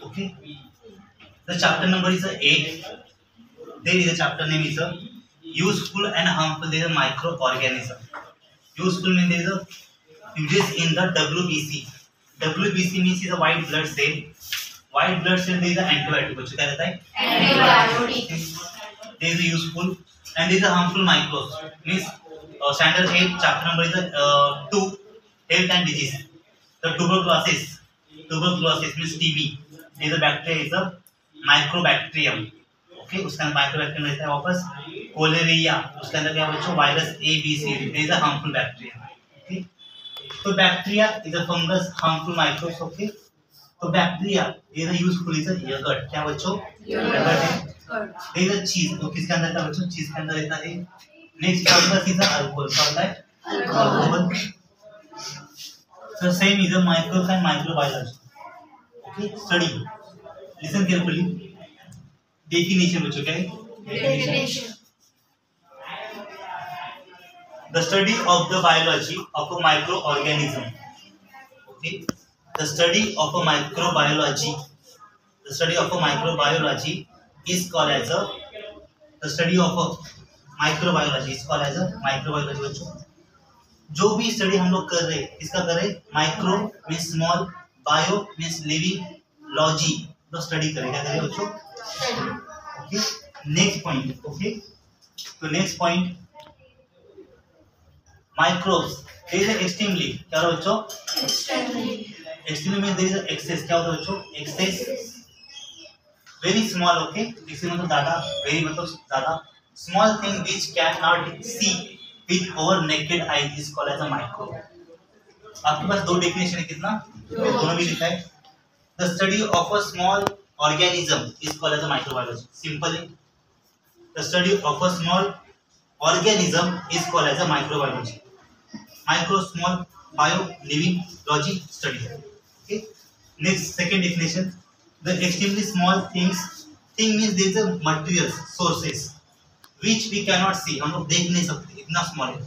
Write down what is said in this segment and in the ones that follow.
Okay. The chapter number is 8. There is a chapter name is useful and harmful. There is a microorganism. Useful means there is a uses in the WBC. WBC means is a white blood cell. White blood cell there is a antibiotic. कुछ क्या रहता है? Antibiotic. There is a useful and there is a harmful microbes. Means standard 8 chapter number is 2 health and disease. The tuberculosis means TB. There is a bacteria is a mycobacterium. Okay, उसके अंदर mycobacterium रहता है. वापस cholerae, उसके अंदर क्या बच्चों virus A B C D. Is a harmful bacteria. Okay, तो bacteria is a fungus harmful microbes. Okay, तो bacteria is a useful is a yogurt. क्या बच्चों? यगर्ट इज अ चीज. तो किसके अंदर था बच्चों? चीज के अंदर रहता है. Next fungus is a alcohol. क्या होता है? Alcohol. So same is a microbes and microbiology. Okay, study. Listen carefully. Definition बच्चों क्या है? Definition. The study of the biology of a microorganism. Okay. The study of a microbiology. The study of a microbiology is called as a. The study of a microbiology is called as a microbiology बच्चों. जो भी study हम लोग कर रहे हैं इसका कर रहे micro mean small, bio means living, logy तो स्टडी करें. क्या करें बच्चों? Okay, next point. ओके, तो next point microbes. There is extremely. क्या होता है बच्चों? Extremely means there is excess. क्या होता है बच्चों? Excess. Very small. Okay, extreme मतलब ज्यादा, वेरी मतलब ज्यादा. Small thing which can not see with our naked eye is called as a microbe. आपके पास दो डेफिनेशन है. कितना? दोनों भी लिखा है. The study of a small organism is called as a microbiology. Simply, the study of a small organism is called as a microbiology. Micro, small, bio, living, logy, study. Okay. Next, second definition. The extremely small things. Thing means there is a materials, sources, which we cannot see. हम लोग देख नहीं सकते, इतना small है.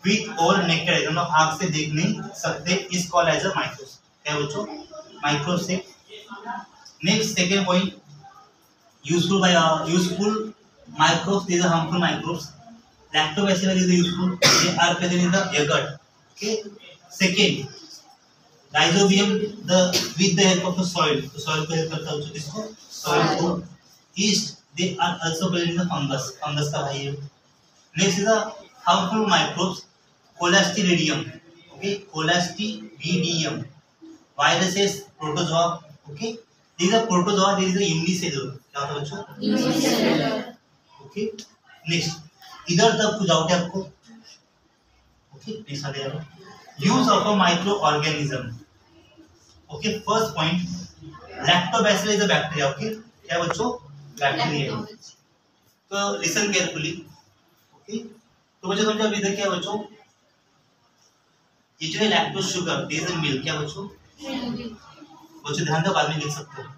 With और naked eyes, हम लोग आंख से देख नहीं सकते. Is called as a microbe. क्या बच्चों? माइक्रोब से. Next second point useful by useful microbes. These are harmful microbes. Lactobacillus is useful. They are present in the yogurt. Okay. Second rhizobium the with the help of the soil. तो soil को help करता है बच्चों. किसको? Soil को. Yeast they are also present in the fungus. Fungus का भाई है. Next is the harmful microbes. Clostridium. Okay, Clostridium. Viruses, protozoa. Okay, these are protozoa. There is a unicellular. क्या होता है बच्चों? Unicellular. Okay. Next, इधर तक कुछ डाउट है आपको? Okay, next आ गया. Use of a microorganism. Okay, first point. Lactobacillus is a bacteria. Okay, क्या बच्चों? बैक्टीरिया. तो लिसन केयरफुली. ओके, तो बच्चों समझो अभी इधर क्या बच्चों? ये जो है lactose sugar, this is milk. क्या बच्चों? बच्चों ध्यान दो, बाद में लिख सकते हो.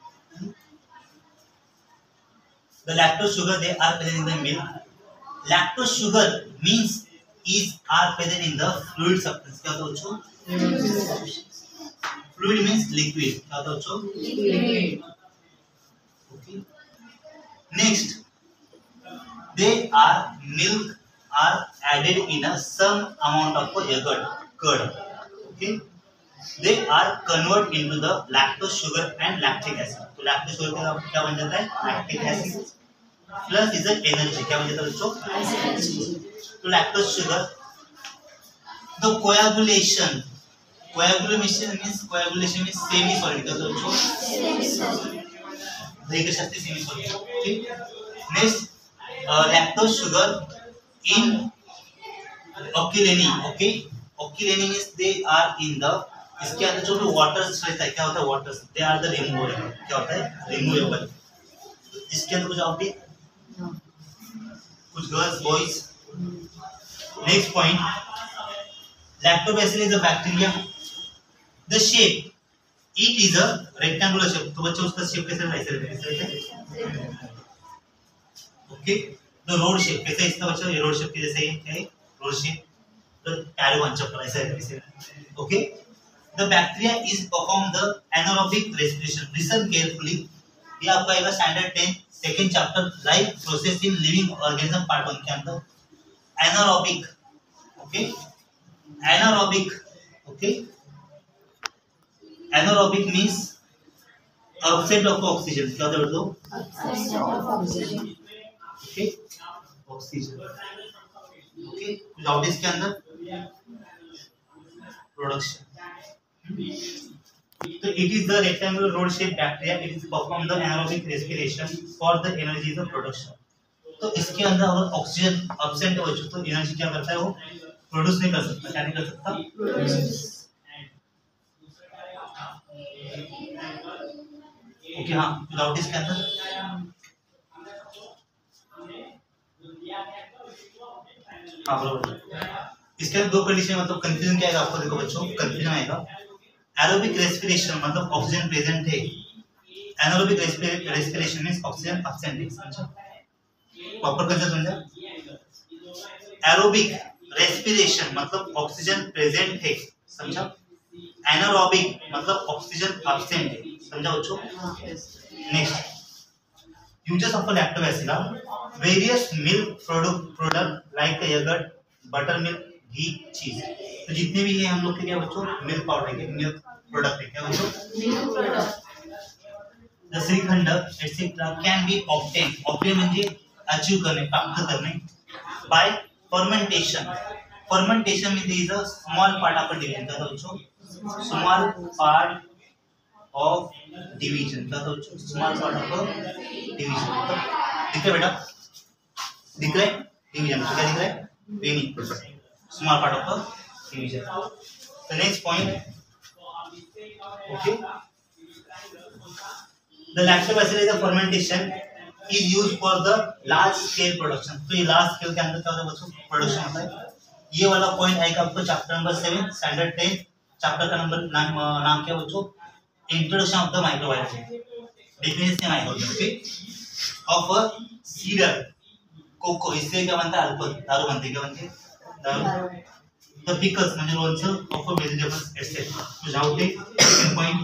The lactose sugar they are present in the milk. Lactose sugar means is are present in the fluid substance. क्या होता है बच्चों? Fluid means liquid. क्या होता है बच्चों? Liquid. Okay. Next, they are milk are added in a some amount of yogurt, curd. Okay, they are convert into the lactose sugar and lactic acid. तो lactose sugar का क्या बन जाता है? Lactic acid. Plus is an energy. क्या बन जाता है बच्चों? तो lactose sugar. The coagulation. Coagulation means semi solid. क्या होता है बच्चों? Semi solid. दही के साथ सेमी सॉलिड. ठीक. Next, lactose sugar inoculant. Okay, ओक्यूलेनी means they are in the. इसके अंदर जो भी वाटर रहता है, क्या होता है? Water. They are the removable. क्या होता है? रिमूवेबल. इसके अंदर कुछ आउट है? कुछ girls, boys. Next point, lactobacillus is a bacteria. The shape It is a rectangular shape. तो बच्चों उसका शेप कैसे रहता है? ओके. तो रोड शेप कैसे इसका बच्चों? ये रोड शेप के जैसे है. क्या है? Rod shape. तो टैरो बन चप्पल ऐसा है. Okay. The bacteria is perform the anaerobic respiration. Listen carefully. ये आपका आएगा standard 10 second chapter life process in living organism part 1 के अंदर. Anaerobic, okay, anaerobic, okay. Anaerobic means absent of oxygen. क्या होता है बताओ? Absent of oxygen. Okay, oxygen, okay. कुछ डाउट इसके अंदर? Production. So it is the rectangular rod shaped bacteria. It is perform the anaerobic respiration for the energy of production. तो इसके अंदर अगर ऑक्सीजन एब्सेंट हो जाए तो एनर्जी क्या करता है वो प्रोड्यूस नहीं कर सकता. क्या नहीं कर सकता? ओके, हाँ. डाउट इसके अंदर? हाँ बरोबर. इसके अंदर दो कंडीशन मतलब कंफ्यूजन क्या आएगा आपको? देखो बच्चों, कंफ्यूजन आएगा. एरोबिक रेस्पिरेशन मतलब ऑक्सीजन प्रेजेंट है. Anaerobic respiration means oxygen absent है. समझा? प्रॉपर कंसेप्ट समझा? एरोबिक रेस्पिरेशन मतलब ऑक्सीजन प्रेजेंट है. समझा? एनारोबिक मतलब ऑक्सीजन एब्सेंट है. समझा बच्चों? Next, uses of lactobacilli. Various milk product like यogurt, बटर मिल्क, घी, चीज. तो जितने भी है हम लोग के क्या बच्चों? मिल्क पाउडर के मिल्क प्रोडक्ट है. क्या बच्चों? Milk product. The shrikhand etcetera can be obtain. Obtain म्हणजे अचीव करणे, प्राप्त करणे. Bye fermentation. फर्मेंटेशन मध्ये इज अ स्मॉल पार्ट आपण डिव्हिजन करतो बच्चों. Small part of division. क्या होता है? Small part of division. दिख रहा है बेटा? दिख रहा है? डिवीजन क्या दिख रहा है? वेनी. Small part of division. The next point, okay. The lactobacillus is a fermentation is used for the large scale production. तो ये लार्ज स्केल के अंदर क्या होता है बच्चों? प्रोडक्शन होता है. ये वाला पॉइंट आएगा आपको चैप्टर नंबर 7 स्टैंडर्ड 10. चैप्टर का नंबर नाम क्या बच्चों? Introduction of the microbiology. Definition microbiology, okay, of a cedar cocoa. इससे क्या बनता है? अल्कोहल, दारू बनते. क्या बनते? दारू. द पिकल्स म्हणजे लोणचं ऑफ व्हेजिटेबल्स एटसेट्रा. तो जाऊ दे. Second point,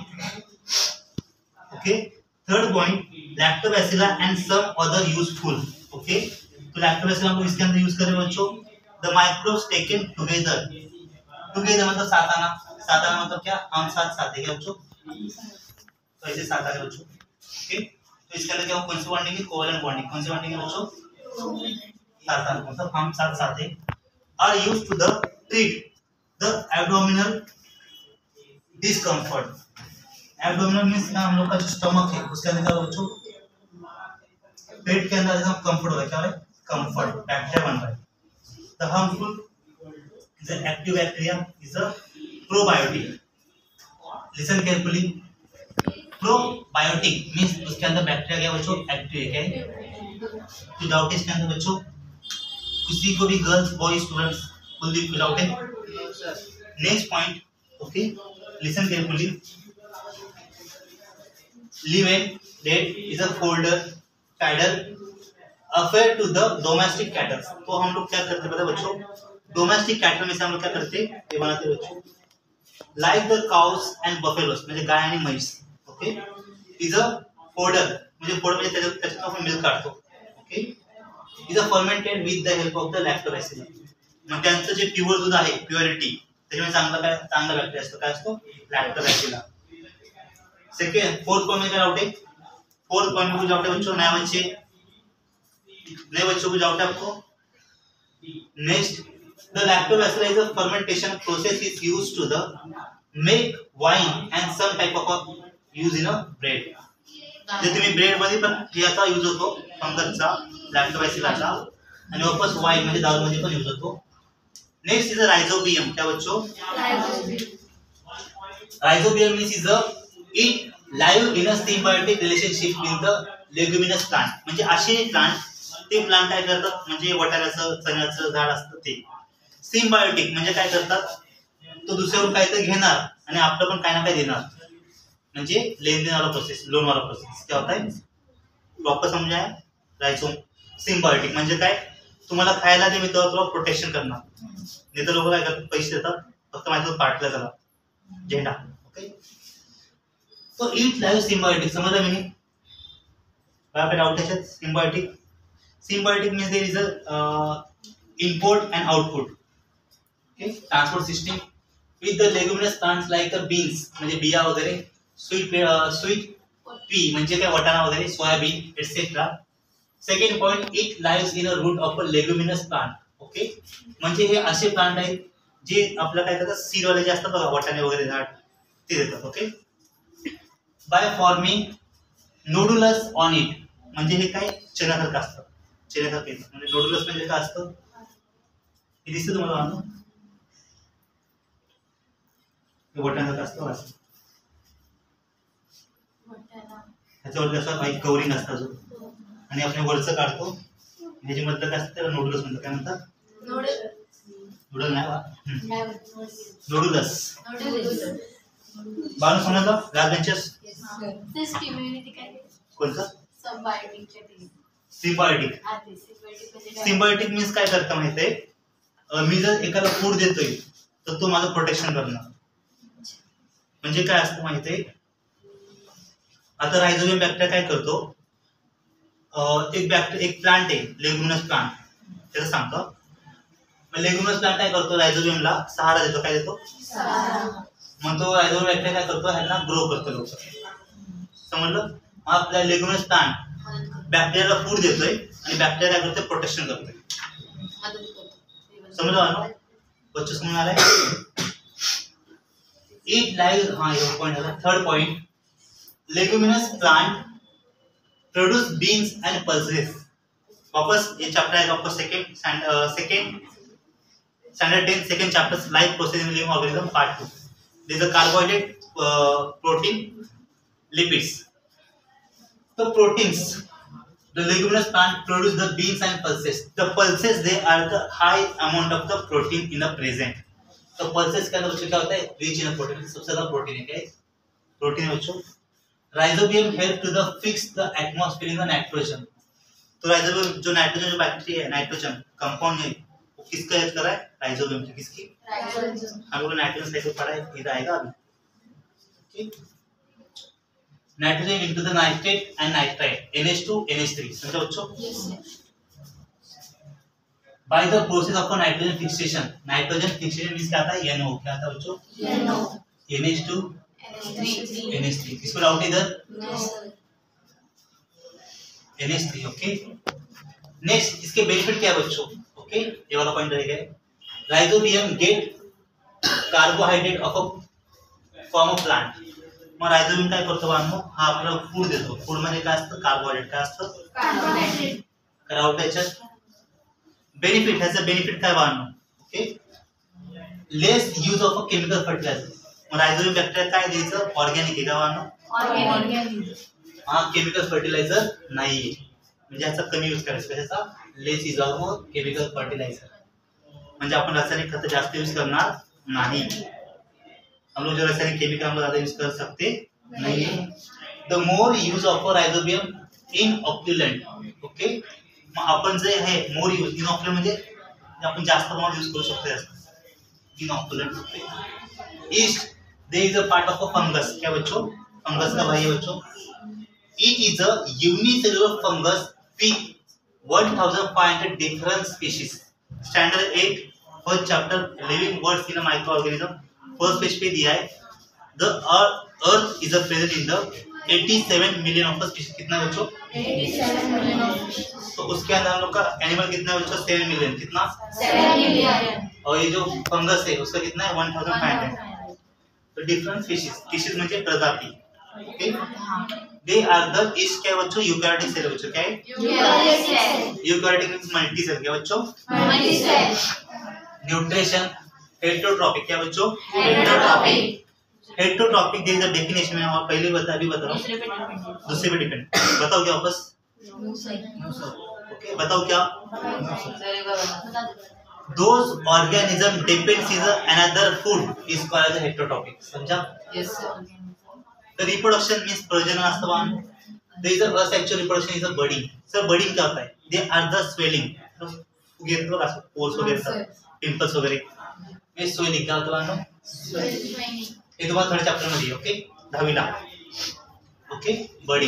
okay. Third point, lactobacilli and some other useful. Okay, तो लैक्टोबैसिला हम इसके अंदर यूज कर रहे हैं बच्चों. The microbes taken together. Together मतलब साथ आना. साथ आना मतलब क्या? हम साथ साथ है. क्या बच्चों? तो ऐसे साथ आ रहे बच्चों. ओके, तो इसके अंदर क्या कौन सी बॉन्डिंग है? Covalent bonding. कौन सी बॉन्डिंग है बच्चों? साथ साथ मतलब हम साथ साथ है. Are used to the treat the abdominal discomfort. Abdominal means ना हम लोग का जो स्टमक है उसके अंदर क्या बच्चों? पेट के अंदर एकदम कंफर्ट हो रहा है. क्या है? कंफर्ट. बैक्टीरिया बन रहा है. The harmful the active bacteria is a probiotic. Listen carefully. Probiotic means उसके अंदर बैक्टीरिया क्या बच्चों? एक्टिव है. क्या है? तो डाउट इसके अंदर बच्चों किसी को भी गर्ल्स बॉयज स्टूडेंट्स कुलदीप को डाउट है? Next point, okay, listen carefully. Live and date is a folder cadal affair to the domestic cattle. तो हम लोग क्या करते पता बच्चों? डोमेस्टिक कैटल में से हम लोग क्या करते? ये बनाते बच्चों like the cows and buffaloes म्हणजे गाय आणि म्हैस. ओके, इज अ फोल्डर म्हणजे फोल्डर म्हणजे त्याच्यात आपण मिल्क काढतो. Okay, is a fermented with the help of the lactobacilli. मग त्यांचं जे प्युअर दूध आहे प्युरिटी त्याच्यामध्ये चांगला बॅक्टेरिया असतो. काय असतो? लॅक्टोबॅसिला. सेकंड फोर्थ पॉइंट में क्या डाउट है? फोर्थ पॉइंट में कुछ डाउट है बच्चों? नए बच्चों को डाउट है आपको? Next, the lactobacilli is a fermentation process is used to the make wine and some type of use in a bread. जे तुम्ही ब्रेड मध्ये पण याचा यूज होतो फंगसचा लॅक्टोबॅसिलाचा आणि वापस वाइन म्हणजे दारू मध्ये पण यूज होतो. Next is a rhizobium. क्या बच्चों? Rhizobium means is a it live in a symbiotic relationship with the leguminous plant. म्हणजे असे प्लांट ते प्लांट काय करतात म्हणजे वटाण्याचं चण्याचं झाड असतं ते. सिम्बायोटिक म्हणजे काय करतात? तो दुसऱ्यावर काहीतरी घेणार आणि आपलं पण काय ना काय देणार म्हणजे लेनदेन वाला प्रोसेस, लोन वाला प्रोसेस. क्या होता है? प्रॉपर समझा है? राइजोम. सिम्बायोटिक म्हणजे काय? तुम्हाला खायला जे मिळतं तुला प्रोटेक्शन करणार. नाही तर लोक काय करतात? पैसे देतात फक्त माझ्यासोबत पार्टला चला. झेंडा. ओके, तो इट लाईव्ह सिम्बायोटिक. समजलं मी नाही? काय डाऊट त्याच्यात? Symbiotic, symbiotic means there is a input and output. Okay, transport system with the leguminous plants like the beans म्हणजे बिया वगैरे, स्वीट पी म्हणजे काय वटाणा वगैरे, soybean etcetera. Second point, it lives in a root of a leguminous plant. Okay, म्हणजे हे असे प्लांट आहेत जे आपलं काय करतात, सीडवाले जे असतात बघा, वटाणे वगैरे झाड ते देतात. Okay, by forming nodules on it म्हणजे हे काय चण्यासारखं असतं, चण्यासारखं येतं. म्हणजे नोडुलस म्हणजे काय असतं हे दिसतं तुम्हाला ना, वटाण्यासारखं असतं असं. ह्याच्यावरती असं एक कवरिंग असतं अजून, आणि आपण वरचं काढतो ह्याच्यामधलं काय असतं त्याला नोडुलस म्हणतात. काय म्हणतात? नूडल नाही बा, नोडुलस. बाळू समजलं? लास्ट बेंचर्स कोणतं? सिम्बायोटिक. सिम्बायोटिक मीन्स काय करतं माहितीये, मी जर एकाला फूड देतोय तर तो माझं प्रोटेक्शन करणार. म्हणजे काय असतं माहितीये, आता रायझोबियम बॅक्टेरिया काय करतो, एक प्लांट आहे लेग्युमिनस प्लांट, त्याचं सांगतो. लेग्युमिनस प्लांट काय करतो, रायझोबियमला सहारा देतो. काय देतो? मग तो रायझोबियम बॅक्टेरिया काय करतो, ह्यांना ग्रो करतो लवकर. समजलं? आपल्या लेग्युमिनस प्लांट बॅक्टेरियाला फूड देतोय आणि बॅक्टेरिया काय करतोय, प्रोटेक्शन करतोय. समजलं? बच्चू समजून आलाय? इट लाईव्ह, हा एक पॉइंट आला. Third point, leguminous plant produce beans and pulses. वापस ये चॅप्टर आहे वापस second standard 10 second chapter, life process in living organism part 2. There is a carbohydrate, protein, lipids. The proteins, the leguminous plant produce the beans and pulses. The pulses, they are the high amount of the protein in the present. तो pulses का मतलब क्या होता है, rich in protein. सबसे ज़्यादा protein है क्या है? Protein है बच्चों. Rhizobium help to the fix the atmosphere in the nitrogen. तो राइजोबियम जो नाइट्रोजन जो बैक्टीरिया है, नाइट्रोजन कंपाउंड है, वो किसका हेल्प कर रहा है? राइजोबियम की. किसकी? हम लोग नाइट्रोजन साइकिल पढ़ा है, इधर आएगा अभी. ठीक, nitrogen into the nitrate and nitrite, NH2 NH3. समझो बच्चों? By the process of a nitrogen fixation, nitrogen fixation means क्या आता है? NO. क्या आता है बच्चों? NH2 NH3. किसको डाउट इधर? NH3. ओके, नेक्स्ट इसके बेनिफिट क्या है बच्चों? ओके, ये वाला पॉइंट रहेगा. Rhizobium get carbohydrate of a form of plant. मग रायझोबियम काय करतो बांधो, हा आपल्याला फूड देतो. फूड मध्ये काय असतं? कार्बोहायड्रेट. काय असतं? कार्बोहायड्रेट. करावं त्याच्यात बेनिफिट. ह्याचं बेनिफिट काय बांधो? Okay, less use of a chemical fertilizer. मग रायझोबियम बॅक्टेरिया काय द्यायचं? ऑर्गॅनिक आहे का बांधो? ऑर्गॅनिक. हा केमिकल फर्टिलायझर नाहीये, म्हणजे ह्याचा कमी यूज करायचा. ह्याचा less use of chemical fertiliser, म्हणजे आपण रासायनिक खत जास्त यूज करणार नाही. हम लोग जो रासायनिक केमिकल हम लोग ज्यादा यूज कर सकते नहीं है. The more use of rhizobium inoculant. Okay, मग आपण जे आहे मोर यूज इन ऑक्युलेंट म्हणजे आपण जास्त प्रमाणात यूज करू शकतो inoculant. Yeast there is a part of a fungus. क्या बच्चों? फंगस का भाई है बच्चों. It is a unicellular fungus with 1500 different species. Standard 8 first chapter living words in a microorganism. First page पे दिया है, the earth is a present in the 87 million of species. कितना बच्चों? 87 मिलियन. तो उसके अंदर हम लोग का एनिमल कितना है बच्चों? 7 मिलियन. कितना? 7 मिलियन. और ये जो फंगस है उसका कितना है? 1500. तो डिफरेंट स्पीशीज, स्पीशीज म्हणजे प्रजाती. ओके, दे आर द इस क्या बच्चों? Eukaryotic cell. बच्चों क्या है? Eukaryotic cell. Eukaryotic means multi cell. क्या बच्चों? Multi cell. Nutrition heterotrophic. क्या बच्चों? Heterotrophic. Heterotrophic there is a definition. मैं और पहले बता अभी बता रहा हूं. दूसरे पे डिपेंड. बताओ क्या वापस? ओके, बताओ क्या? Those organism depends is another food is called as heterotrophic. समझा? Yes sir. The reproduction means प्रजनन असतं बाण. There is a asexual reproduction is a budding. Sir, budding क्या होता है? They are the swelling. घेतलं बघा पोर्स वगैरे पिंपल्स वगैरे. हे swelling क्या होतं बाण? हे तुम्हाला थर्ड चॅप्टर मध्ये ओके 10वीला ओके बडी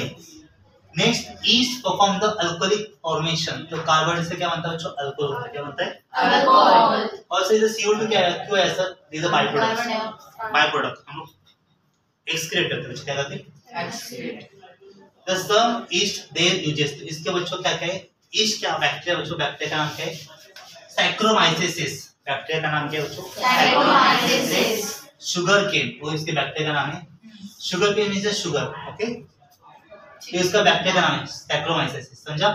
next yeast perform the alcoholic formation तो कार्बन से क्या बनता है बच्चों अल्कोहल होता है क्या बनता है अल्कोहल और सर इधर CO2 क्या है क्यों है sir this is by product हम लोग एक्सक्रीट करते हैं बच्चों क्या करते हैं excrete the some yeast their uses तो इसके बच्चों क्या क्या है ईस्ट क्या बैक्टीरिया बच्चों बैक्टीरिया का नाम क्या है सैक्रोमाइसेसिस बैक्टीरिया का नाम क्या है बच्चों सैक्रोमाइसेसिस शुगर केन वो इसके बैक्टीरिया का नाम है sugar cane means sugar okay ये इसका बैक्टीरिया का नाम है सैक्रोमाइसेसिस समझा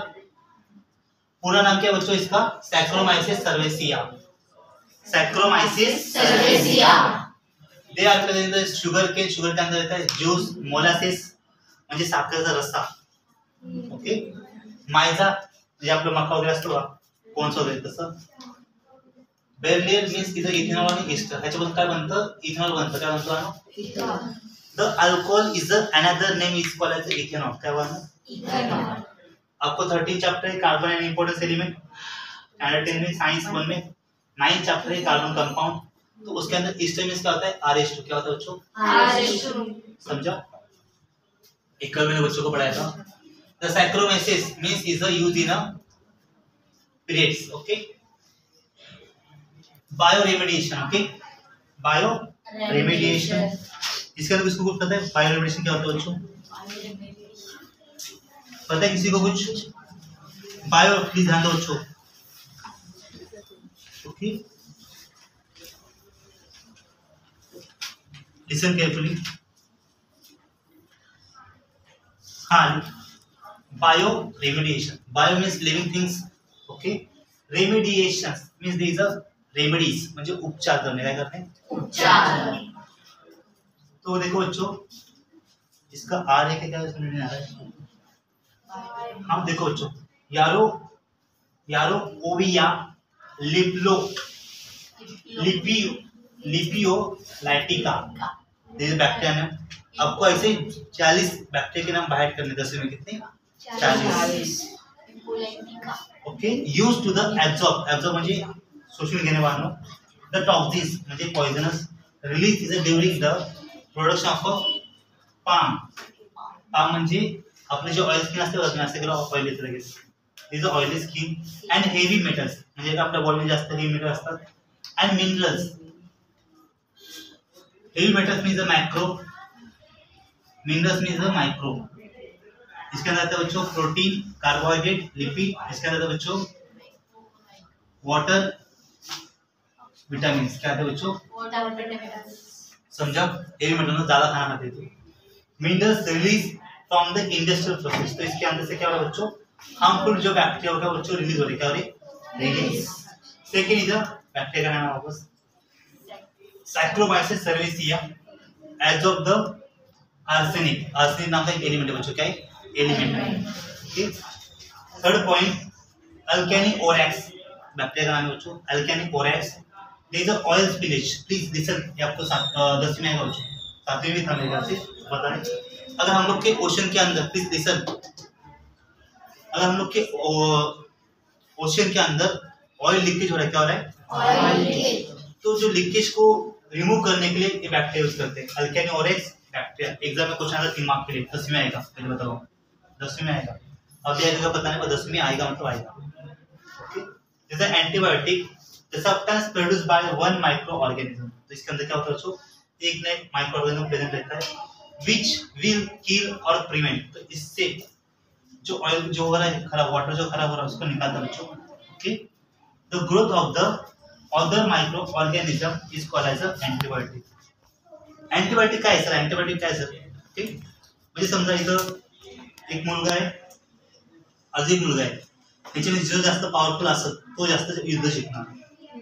पूरा नाम क्या है बच्चों इसका saccharomyces cerevisiae saccharomyces cerevisiae they are present in the sugar के अंदर रहता है जूस मोलासेस म्हणजे साखरेचा रस्सा ओके मायझा म्हणजे आपलं मका वगैरे असतो बघा कोन्स वगैरे तसं बेरलियर मीन्स इथं इथेनॉल आणि ईस्टर ह्याच्याबद्दल काय बनतं इथेनॉल बनतं काय बनतं the alcohol is another name is called as ethanol क्या बनतं आपको 13 चैप्टर है carbon and importance element standard 10 में साइंस 1 में 9 चैप्टर है कार्बन कंपाउंड तो उसके अंदर ईस्टर मींस क्या होता है RH2 क्या होता है बच्चों समझा एक कल मैंने बच्चों को पढ़ाया था the saccharomyces means is a use in a periods okay bioremediation okay bioremediation इसके अंदर किसको कुछ पता है बायो रेमेडिएशन क्या होता है बच्चों पता है किसी को कुछ बायो प्लीज ध्यान दो बच्चों ओके लिसन केयरफुली हाँ bioremediation bio means living things okay remediation means these are remedies म्हणजे उपचार करणे काय करणे उपचार तो देखो बच्चों इसका आर है क्या समझ में आ रहा है हम देखो बच्चों यारो यारो ओविया लिप्लो लिपियो लिपियो लाइटिका ये बैक्टीरिया में आपको ऐसे 40 बैक्टीरिया के नाम बाहर करने 10 में कितने 40 okay use to the absorb म्हणजे शोषून घेणे वाहनो द टॉक्सिन्स म्हणजे poisonous release is during the production of palm palm म्हणजे आपले जे ऑइल स्किन असते बघा असं केलं ऑइल येतं लगेच is oily skin and heavy metals म्हणजे आपल्या बॉडीमध्ये जास्त हेवी मेटल असतात and minerals heavy metals means macro minerals means micro इसके अंदर आता है बच्चों प्रोटीन कार्बोहाइड्रेट लिपिड इसके अंदर आता है बच्चों वाटर विटामिन क्या आता है बच्चों समझा हेवी मेटल में ज्यादा खाना खाते थे minerals release from the industrial process तो इसके अंदर से क्या हो रहा है बच्चों हार्मफुल जो बैक्टीरिया होगा बच्चों रिलीज हो रही क्या हो रही रिलीज सेकंड इधर बैक्टीरिया का नाम है वापस saccharomyces cerevisiae as of the arsenic arsenic नाम का एक एलिमेंट है बच्चों क्या है एलिमेंट है okay third point alcanivorax bacteria का नाम है बच्चों alcanivorax there is a oil spillage please listen ये आपको 10 में आएगा बच्चों 7वीं भी था मेरे ख्याल से पता नहीं अगर हम लोग के ओशन के अंदर प्लीज लिसन अगर हम लोग के ओशन के अंदर ऑयल लीकेज हो रहा है क्या हो रहा है ऑयल लीकेज तो जो लीकेज को रिमूव करने के लिए ये बैक्टीरिया यूज करते हैं अल्केनी ओरैक्स बैक्टीरिया एग्जाम में क्वेश्चन आता है दिमाग के लिए 10 में आएगा पहले बताओ 10 में आएगा अभी आएगा पता नहीं पर 10 में आएगा मतलब आएगा ओके जैसे antibiotic substance produced by one micro organism तो इसके अंदर क्या होता है बच्चों एक ना एक माइक्रो ऑर्गेनिज्म प्रेजेंट रहता है व्हिच विल किल और प्रिवेंट तो इससे जो ऑयल जो हो रहा है खराब वाटर जो खराब हो रहा है उसको निकालता है बच्चों okay the growth of the other microorganism is called as antibiotic antibiotic काय सर एंटीबायोटिक काय सर ओके म्हणजे समजा इथं एक मुलगा आहे अजून एक मुलगा आहे त्याच्यामध्ये जो जास्त पॉवरफुल असत तो जास्त युद्ध शिकणार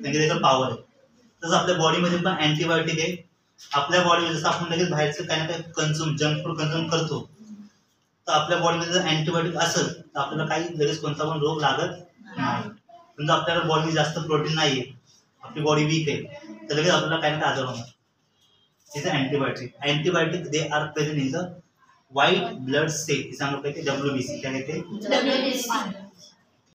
म्हणजे त्याचा पॉवर आहे तसं आपल्या बॉडीमध्ये पण अँटीबायोटिक आहे आपल्या बॉडीमध्ये जसं आपण लगेच बाहेरचं काही ना काही कन्झ्युम जंक फूड कन्झ्युम करतो तर आपल्या बॉडीमध्ये जर अँटीबायोटिक असेल तर आपल्याला काही लगेच कोणता पण रोग लागत नाही समजा आपल्याला बॉडीमध्ये जास्त प्रोटीन नाही आहे आपली बॉडी वीक आहे तर लगेच आपल्याला काही ना काही आजार होणार is antibiotic antibiotic they are present in the white blood cell इसे हम लोग कहते हैं WBC क्या कहते हैं